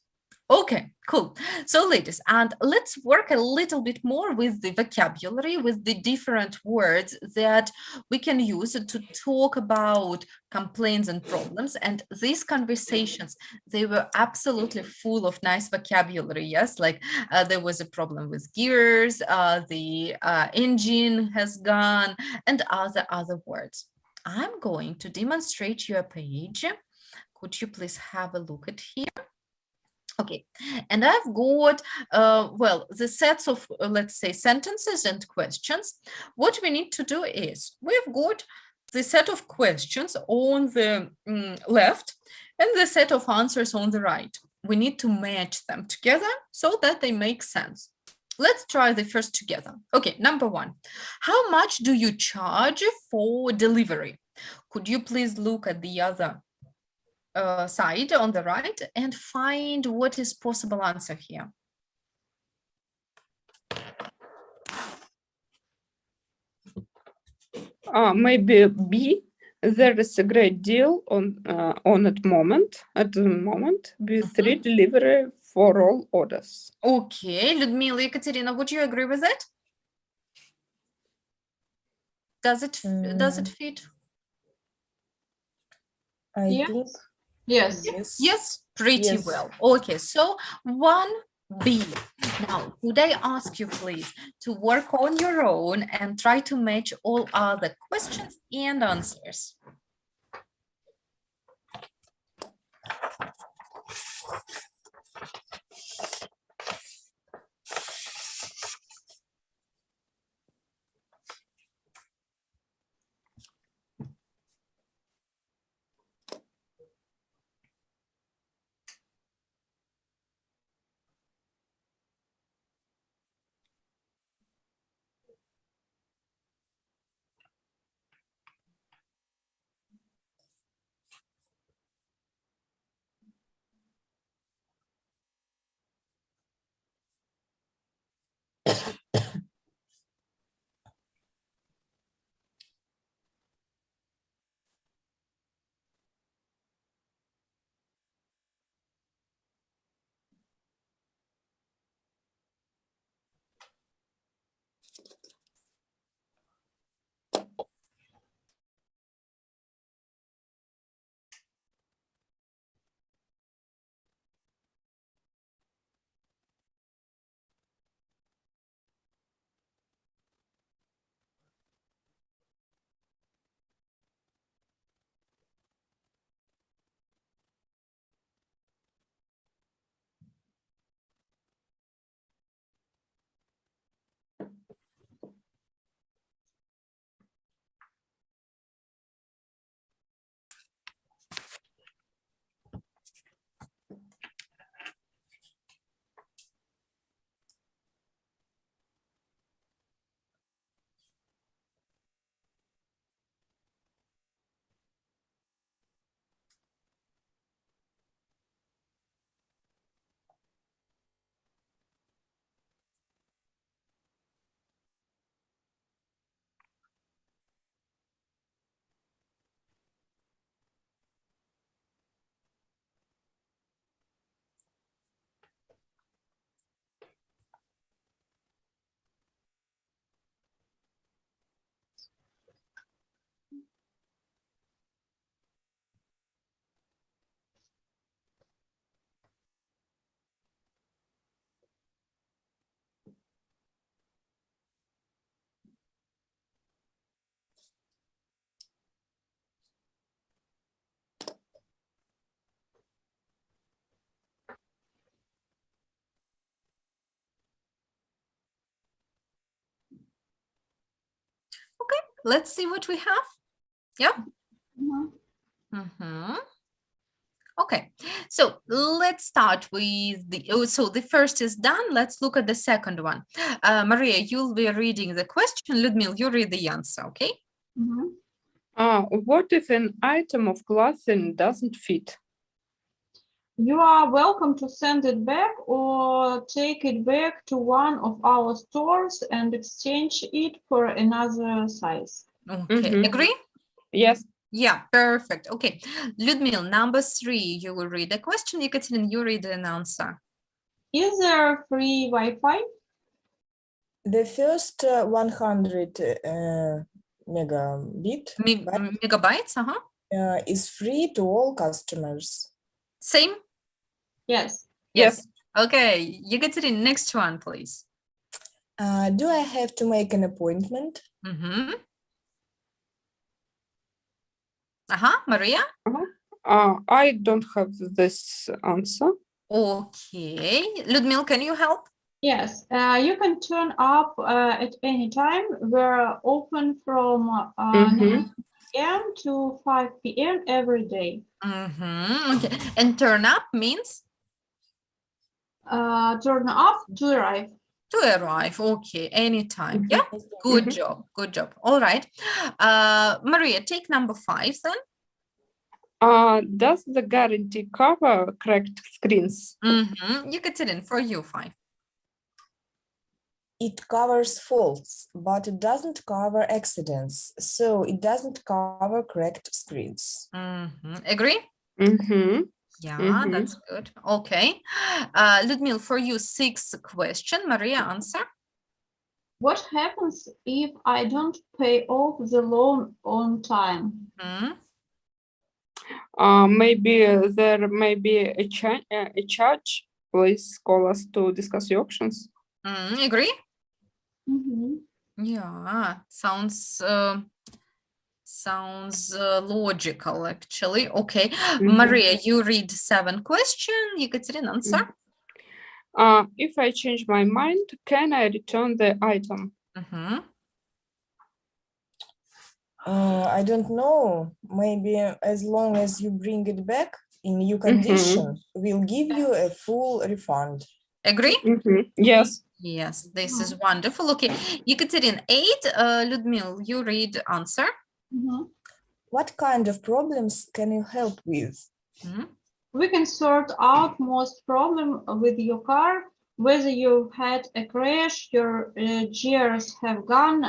Okay, cool. So ladies, and let's work a little bit more with the vocabulary, with the different words that we can use to talk about complaints and problems. And these conversations, they were absolutely full of nice vocabulary. Yes, like there was a problem with gears, the engine has gone, and other words. I'm going to demonstrate you a page. Could you please have a look at here? Okay, and I've got, well, the sets of, let's say, sentences and questions. What we need to do is we've got the set of questions on the left and the set of answers on the right. We need to match them together so that they make sense. Let's try the first together. Okay, number one, how much do you charge for delivery? Could you please look at the other side on the right and find what is possible answer here? Maybe B. There is a great deal on at the moment with free delivery for all orders. Okay, Ludmila, Ekaterina, would you agree with that? Does it fit? I Yes. think Yes. Yes, pretty Yes. well. Okay, so 1B. Now, could I ask you please to work on your own and try to match all other questions and answers? let's see what we have. Yeah. Mhm. Okay, so let's start with so the first is done. Let's look at the second one. Maria, you'll be reading the question. Ludmila, you read the answer, okay? Mhm. What if an item of clothing doesn't fit? You are welcome to send it back or take it back to one of our stores and exchange it for another size. Okay, agree? Yes. Yeah, perfect. Okay, Ludmila, number 3, you will read the question. Ekaterina, you read an answer. Is there free Wi-Fi? The first 100 Megabytes, is free to all customers. Same? Yes. Yes. Okay, Ekaterina, next one, please. Do I have to make an appointment? Maria? I don't have this answer. Okay, Ludmila, can you help? Yes, you can turn up at any time. We're open from 9 p.m. to 5 p.m. every day. Okay, and turn up means? Turn up to arrive. To arrive, okay, anytime. Yeah, good job, good job. All right. Maria, take number 5 then. Does the guarantee cover cracked screens? Ekaterina, for you, 5. It covers faults, but it doesn't cover accidents, so it doesn't cover cracked screens. Agree? Yeah, that's good. Okay. Ludmila, for you, 6th question. Maria, answer. What happens if I don't pay off the loan on time? Maybe there may be a charge. Please call us to discuss your options. Agree? Mhm. Yeah, sounds logical, actually. Okay, Maria, you read 7th question. Ekaterina, answer. If I change my mind, can I return the item? I don't know. Maybe as long as you bring it back in new condition, we'll give you a full refund. Agree? Yes. Yes, this is wonderful. Okay, Ekaterina, 8. Ludmila, you read answer. What kind of problems can you help with? We can sort out most problem with your car, whether you've had a crash, your gears have gone,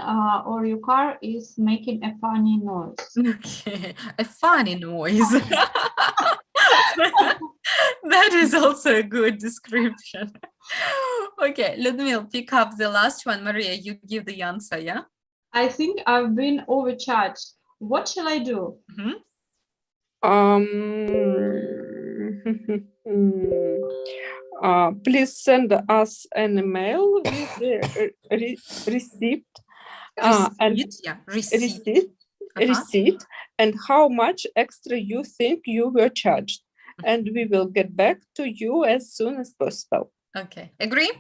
or your car is making a funny noise. Okay, a funny noise. That is also a good description. Okay, Ludmila, pick up the last one. Maria, you give the answer, yeah? I think I've been overcharged. What shall I do? Please send us an email with the receipt and how much extra you think you were charged, and we will get back to you as soon as possible. Okay, agree?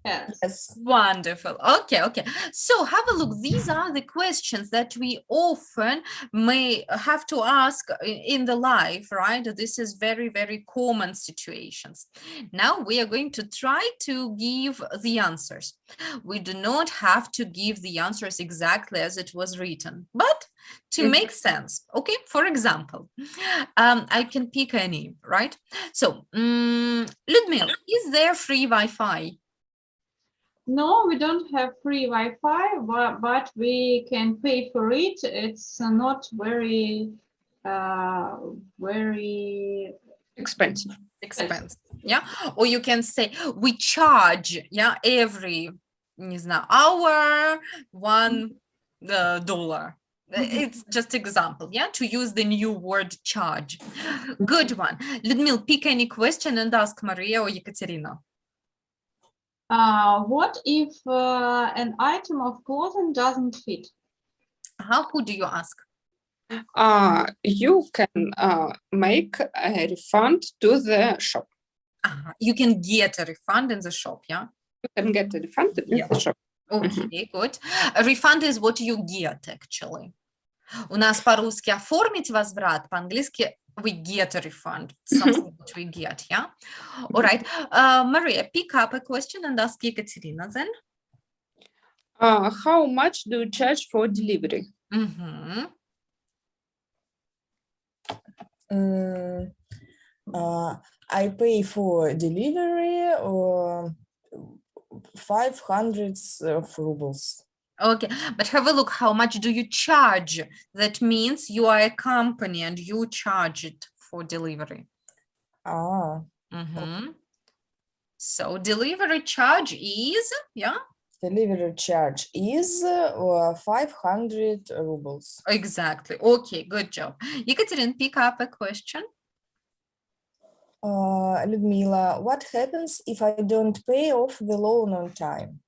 Yes. Wonderful. Okay. So have a look. These are the questions that we often may have to ask in the life, right? This is very, very common situations. Now we are going to try to give the answers. We do not have to give the answers exactly as it was written, but to make sense. Okay, for example, I can pick any, right? So, Ludmila, is there free Wi-Fi? No, we don't have free Wi-Fi, but we can pay for it. It's not very expensive. Yeah, or you can say we charge, yeah, every hour $1. It's just example, yeah, to use the new word charge. Good one. Ludmila, pick any question and ask Maria or Ekaterina. What if an item of clothing doesn't fit? Who do you ask? You can make a refund to the shop. You can get a refund in the shop, yeah? You can get a refund in the shop. Okay, good. A refund is what you get, actually. У нас по-русски оформить возврат, по-английски we get a refund, something that we get, yeah? All right. Maria, pick up a question and ask Ekaterina then. How much do you charge for delivery? I pay for delivery or 500 rubles. Okay, but have a look. How much do you charge? That means you are a company and you charge it for delivery. So delivery charge is, yeah? Delivery charge is 500 rubles. Exactly. Okay, good job. Ekaterina, pick up a question. Ludmila, what happens if I don't pay off the loan on time?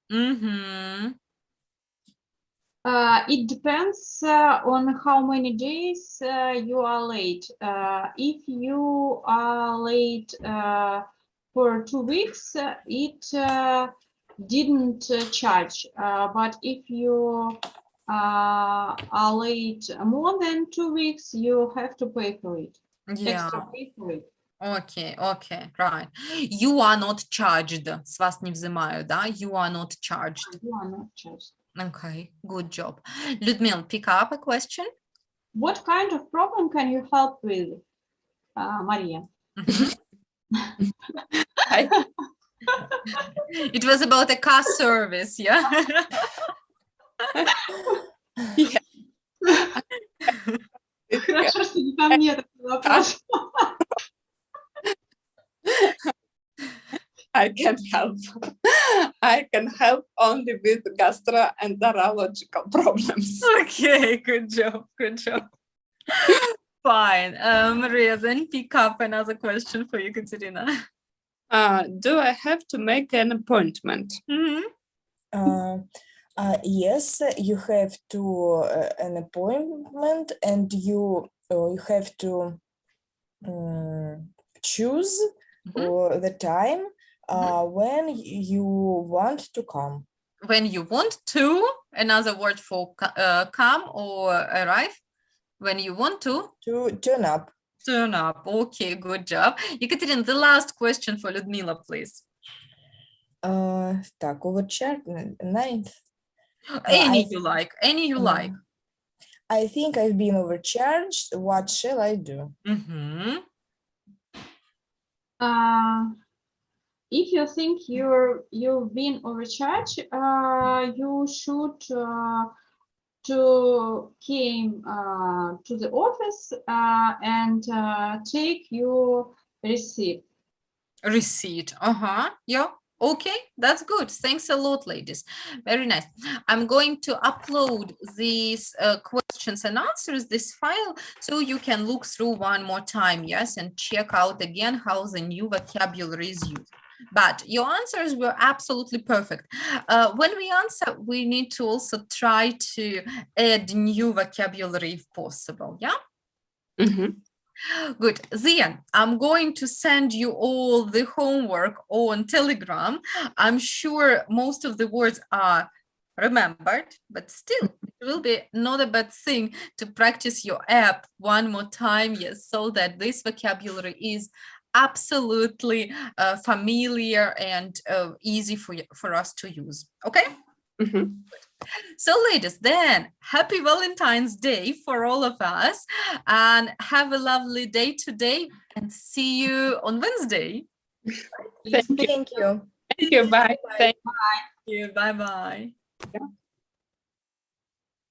It depends on how many days you are late. If you are late for 2 weeks, it didn't charge. But if you are late more than 2 weeks, you have to pay for it. Yeah. Extra pay for it. Okay, right. You are not charged. С вас не взимают, да? You are not charged. You are not charged. Okay, good job. Ludmila, pick up a question. What kind of problem can you help with, Maria? It was about a car service, yeah? Хорошо, что не ко мне такой вопрос. I can help. I can help only with gastroenterological problems. Okay, good job. Fine. Maria, then pick up another question for you, Katerina. Do I have to make an appointment? Yes, you have to an appointment, and you have to choose the time when you want to come. When you want to, another word for come or arrive. When you want to turn up. Turn up. Okay, good job. Ekaterina, the last question for Ludmila, please. Так, overcharged, ninth. Any you like. I think I've been overcharged. What shall I do? If you think you've been overcharged, you should came to the office and take your receipt. Yeah. Okay, that's good. Thanks a lot, ladies. Very nice. I'm going to upload these questions and answers, this file, so you can look through one more time, yes, and check out again how the new vocabulary is used. But your answers were absolutely perfect. When we answer, we need to also try to add new vocabulary if possible, yeah? Good. Then I'm going to send you all the homework on Telegram. I'm sure most of the words are remembered, but still it will be not a bad thing to practice your app one more time, yes, so that this vocabulary is absolutely familiar and easy for us to use. Okay? So ladies, then happy Valentine's Day for all of us, and have a lovely day today, and see you on Wednesday. Thank you. Thank you. Bye. Thank you. Bye-bye. Yeah.